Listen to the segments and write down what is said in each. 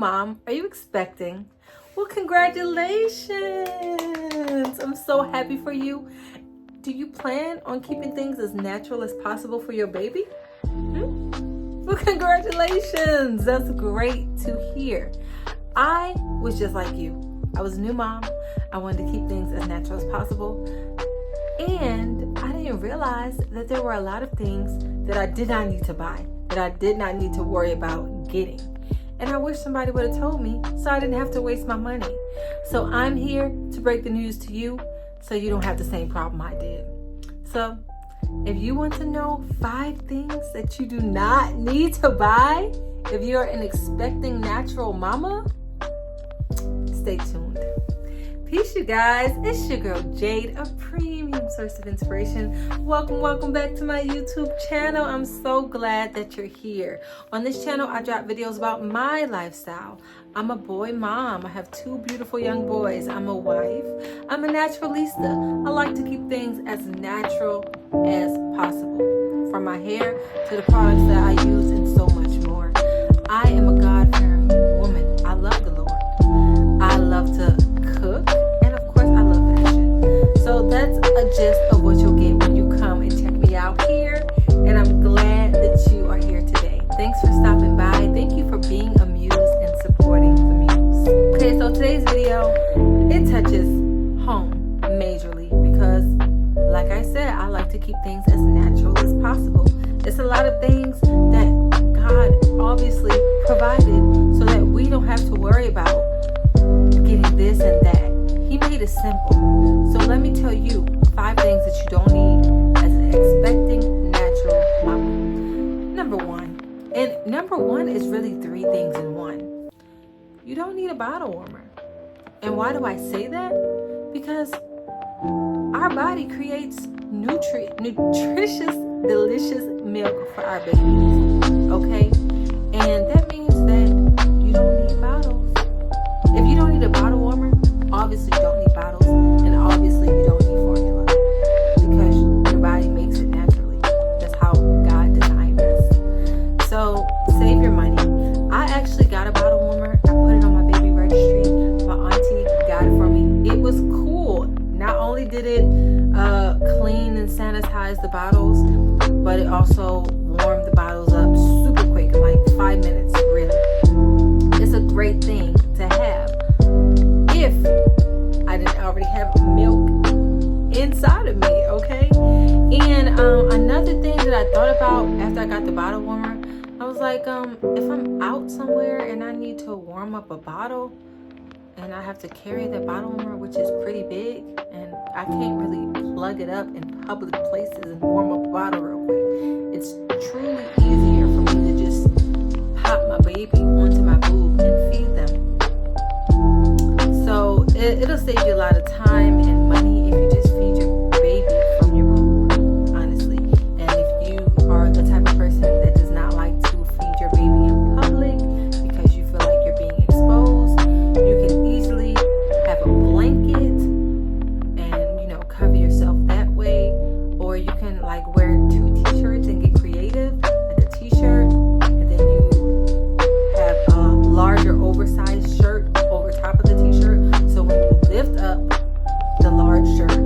mom? Are you expecting? Well, congratulations. I'm so happy for you. Do you plan on keeping things as natural as possible for your baby? Well, congratulations. That's great to hear. I was just like you. I was a new mom. I wanted to keep things as natural as possible. And I didn't realize that there were a lot of things that I did not need to buy, that I did not need to worry about getting. And I wish somebody would have told me so I didn't have to waste my money. So I'm here to break the news to you so you don't have the same problem I did. So if you want to know 5 things that you do not need to buy if you're an expecting natural mama, stay tuned. Peace, you guys. It's your girl Jade, a premium source of inspiration. Welcome back to my YouTube channel. I'm so glad that you're here. On this channel, I drop videos about my lifestyle. I'm a boy mom. I have 2 beautiful young boys. I'm a wife. I'm a naturalista. I like to keep things as natural as possible. From my hair to the products that I use and so much more. I am a God-fearing woman. I love the Lord. I love to cook, and of course I love fashion. So that's a gist of what you'll get when you come and check me out here, and I'm glad that you are here today. Thanks for stopping by. Thank you for being a muse and supporting the muse. Okay, so today's video, it touches home majorly because, like I said, I like to keep things as natural as possible. It's a lot of things that God obviously provided so that we don't have to worry about getting this and that. He made it simple. So let me tell you 5 things that you don't need as an expecting natural mama. Number 1. And number 1 is really 3 things in one. You don't need a bottle warmer. And why do I say that? Because our body creates nutritious, delicious milk for our babies. Okay? And that means that you don't need bottles. If you don't need a bottle warmer, obviously you don't need bottles, and obviously you don't need formula because your body makes it naturally. That's how God designed us. So save your money. I actually got a bottle warmer. I put it on my baby registry. My auntie got it for me. It was cool. Not only did it clean and sanitize the bottles, but it also warmed the bottles up super quick, in like 5 minutes, really. It's a great thing to have if I didn't already have milk inside of me, okay? And another thing that I thought about after I got the bottle warmer, I was like, if I'm out somewhere and I need to warm up a bottle and I have to carry that bottle warmer, which is pretty big, and I can't really plug it up in public places and warm up a bottle real quick. It's truly easier for me to just pop my baby onto my boob and feed them. So it'll save you a lot of time and money if you just feed your baby from your boob, honestly. And if you are the type of person that does not like to feed your baby in public because you feel like you're being exposed, you can easily have a blanket and, cover yourself that way. Or you can like wear 2 t-shirts and get creative, like a t-shirt, and then you have a larger oversized shirt over top of the t-shirt. So when you lift up the large shirt,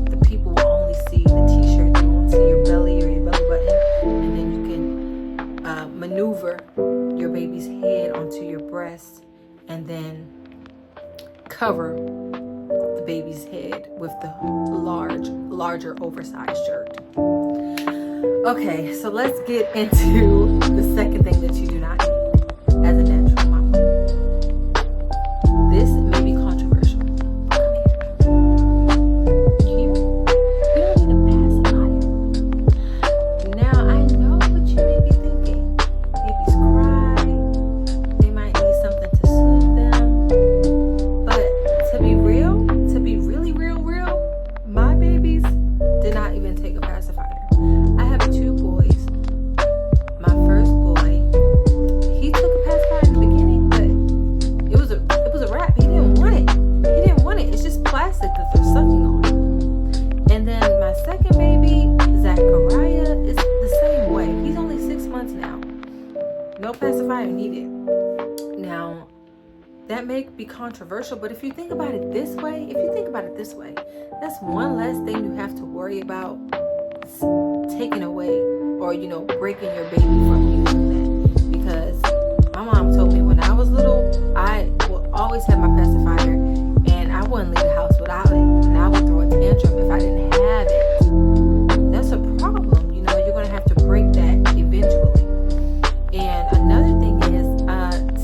the people will only see the t-shirt. They won't see your belly or your belly button. And then you can maneuver your baby's head onto your breast and then cover the baby's head with the larger oversized shirt. Okay, so let's get into the second thing that you do not need as a natural mama. This may be controversial. Come here. You don't need a pacifier. Now, I know what you may be thinking. Babies cry. They might need something to soothe them. But to be really real, my babies did not even take a pacifier. I have 2 boys. My first boy Now, that may be controversial, but if you think about it this way, that's one less thing you have to worry about taking away or, breaking your baby from using that. Because my mom told me when I was little, I would always have my pacifier and I wouldn't leave the house without it. And I would throw a tantrum if I didn't have it. That's a problem. You're going to have to break that eventually. And another thing is,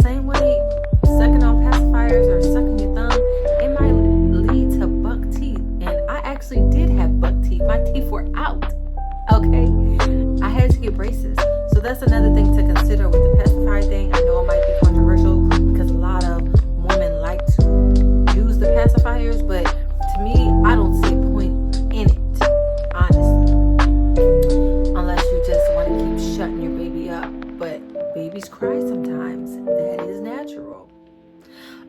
same way sucking on pacifiers or sucking your thumb, it might lead to buck teeth. And I actually did have buck teeth. My teeth were out. Okay? I had to get braces. So that's another thing to consider with the pacifier thing. I know it might be controversial because a lot of women like to use the pacifiers, but to me, I don't see a point in it, honestly. Unless you just want to keep shutting your baby up. But babies cry sometimes. That is natural.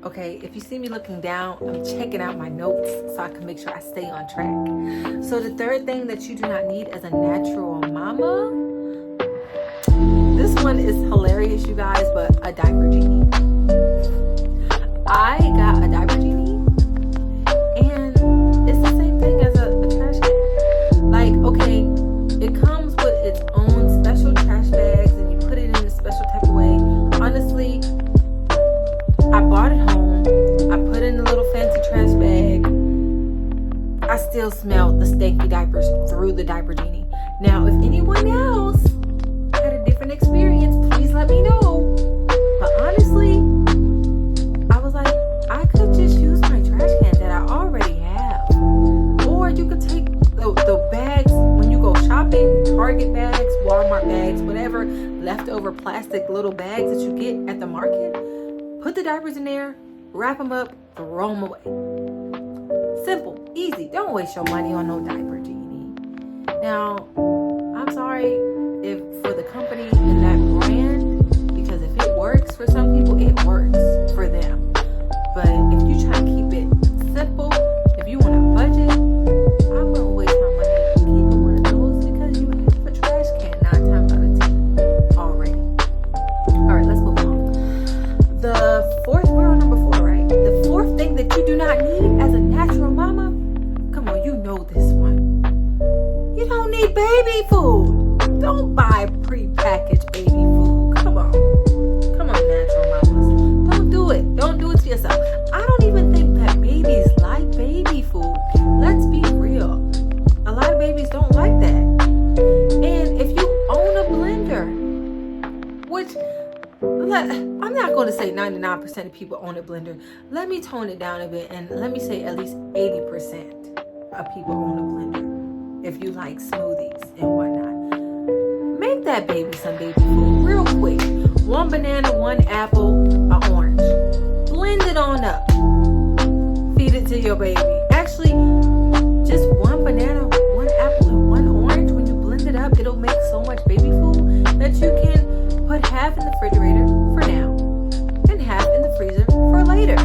Okay, if you see me looking down, I'm checking out my notes so I can make sure I stay on track. So the third thing that you do not need as a natural mama, this one is hilarious, you guys, but a diaper genie. I got a diaper genie, and it's the same thing as a trash can. Like, okay, it comes with its own special trash bags, and you put it in a special type of way. Honestly, I bought it home. I put it in a little fancy trash bag. I still smelled the stanky diapers through the diaper genie. Now, if anyone else had a different experience, please let me know. But honestly, I was like, I could just use my trash can that I already have. Or you could take the bags when you go shopping, Target bags, Walmart bags, whatever, leftover plastic little bags that you get at the market. Put the diapers in there, wrap them up, throw them away. Simple, easy. Don't waste your money on no diaper genie. Now, I'm sorry if for the company and that brand, because if it works for some people, it works for them. But if you try to keep it simple, if you want to budget, I wouldn't waste my money keeping one of those because you have a trash can 9 times out of 10 already. All right, let's move on. We're on number 4, right? The fourth thing that you do not need as a natural mama, come on, you know this one. You don't need baby food. Don't buy prepackaged baby food. Come on, natural mamas. Don't do it. Don't do it to yourself. I don't even think that babies like baby food. Let's be real. A lot of babies don't like that. And if you own a blender, which I'm not going to say 99% of people own a blender. Let me tone it down a bit and let me say at least 80% of people own a blender. If you like smoothies and whatnot, make that baby some baby food real quick. 1 banana, 1 apple, an orange. Blend it on up. Feed it to your baby. Actually, just 1 banana, 1 apple, and 1 orange. When you blend it up, it'll make so much baby food that you can put half in the refrigerator for now and half in the freezer for later.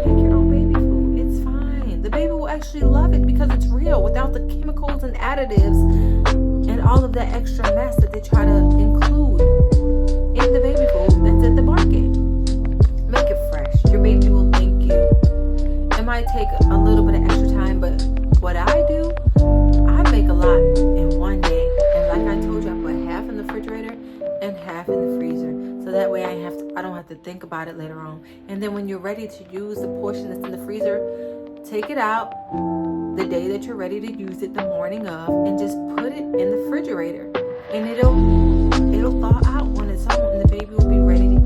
Make your own baby food. It's fine. The baby will actually love it because it's real without the chemicals and additives and all of that extra mess that they try to include in the baby food that's at the market. Make it fresh. Your baby will thank you. It might take a little bit of extra time, but what I do, I make a lot in one day. And like I told you, I put half in the refrigerator and half in the freezer. So that way I don't have to think about it later on. And then when you're ready to use the portion that's in the freezer, take it out the day that you're ready to use it, the morning of, and just put it in the refrigerator. And it'll thaw out on its own and the baby will be ready to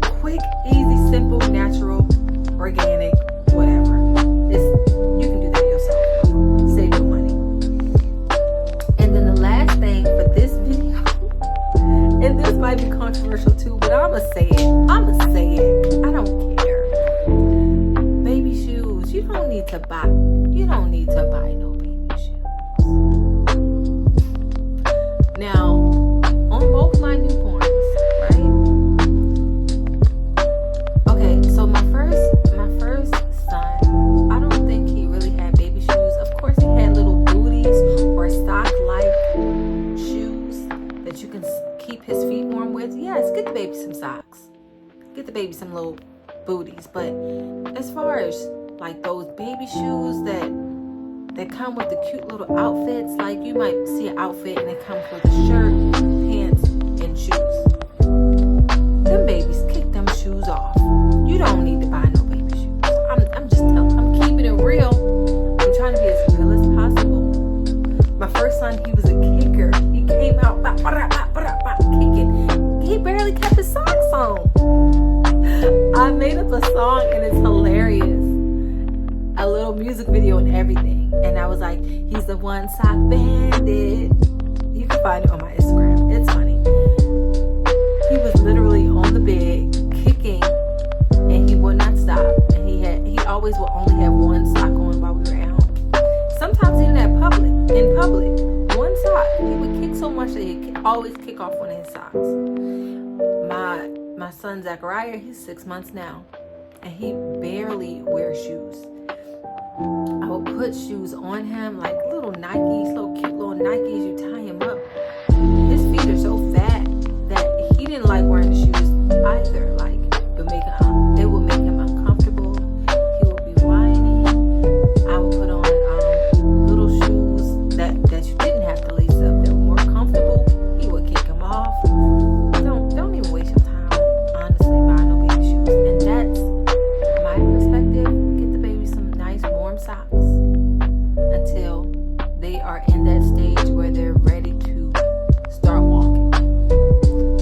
eat. Quick, easy, simple, natural, organic, whatever. You can do that yourself. Save your money. And then the last thing for this video, and this might be controversial too, but I'ma say it. I don't care. Baby shoes. You don't need to buy no baby shoes. Now, on both my newborns, right? Okay, so my first son, I don't think he really had baby shoes. Of course, he had little booties or sock-like shoes that you can keep his feet warm with. Yes, get the baby some socks. Get the baby some little booties. But as far as like those baby shoes that come with the cute little outfits, like you might see an outfit and it comes with a shirt, pants, and shoes. Them babies, kick them shoes off. You don't need to buy no baby shoes. I'm keeping it real. I'm trying to be as real as possible. My first son, he was a kicker. He came out kicking. He barely kept his socks on. I made up a song and it's hilarious. A little music video and everything. And I was like, he's the one sock bandit. You can find it on my Instagram. It's funny. He was literally on the bed kicking and he would not stop. And he always would only have one sock on while we were at home. Sometimes even in public, one sock. He would kick so much that he'd always kick off one of his socks. My son Zachariah, he's 6 months now, and he barely wears shoes. I would put shoes on him, like little Nikes, cute little Nikes. You tie him up. His feet are so fat that he didn't like wearing the shoes either. Like it would make him uncomfortable. He would be whining. I would put on little shoes that you didn't have to lace up. They were more comfortable. He would kick them off. Don't even waste your time, honestly, buying no baby shoes. And that's my perspective. Get the baby some nice warm socks until they are in that stage where they're ready to start walking.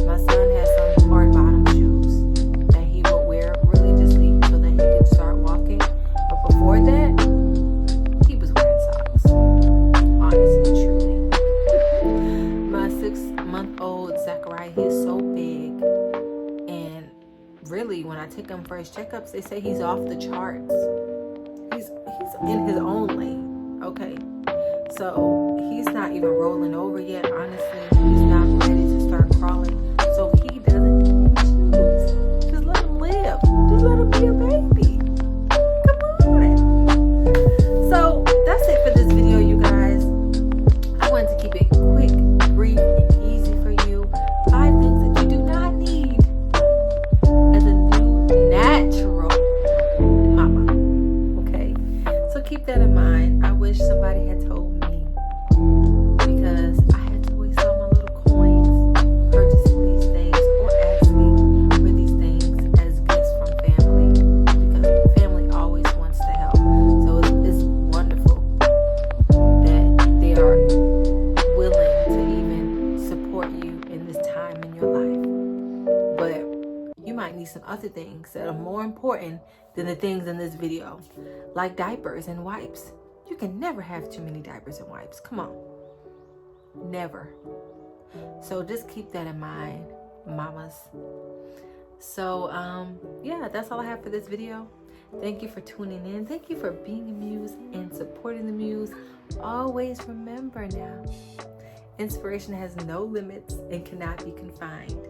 My son has some hard bottom shoes that he will wear religiously so that he can start walking. But before that, he was wearing socks. Honestly, truly. My 6-month-old Zachariah, he's so big. And really, when I take him for his checkups, they say he's off the charts. He's in his own lane, okay? So he's not even rolling over yet, honestly. He's not ready to start crawling. So he doesn't need shoes. Just let him live. Just let him be a baby. Come on. So that's it for this video, you guys. I wanted to keep it quick, brief, and easy for you. 5 things that you do not need as a new natural mama. Okay? So keep that in mind. I wish somebody had told me, because I had to waste all my little coins purchasing these things or asking for these things as gifts from family, because family always wants to help. So it's wonderful that they are willing to even support you in this time in your life. But you might need some other things that are more important than the things in this video, like diapers and wipes. You can never have too many diapers and wipes. Come on. Never. So just keep that in mind, mamas. So, yeah, that's all I have for this video. Thank you for tuning in. Thank you for being a muse and supporting the muse. Always remember now, inspiration has no limits and cannot be confined.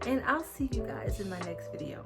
And I'll see you guys in my next video.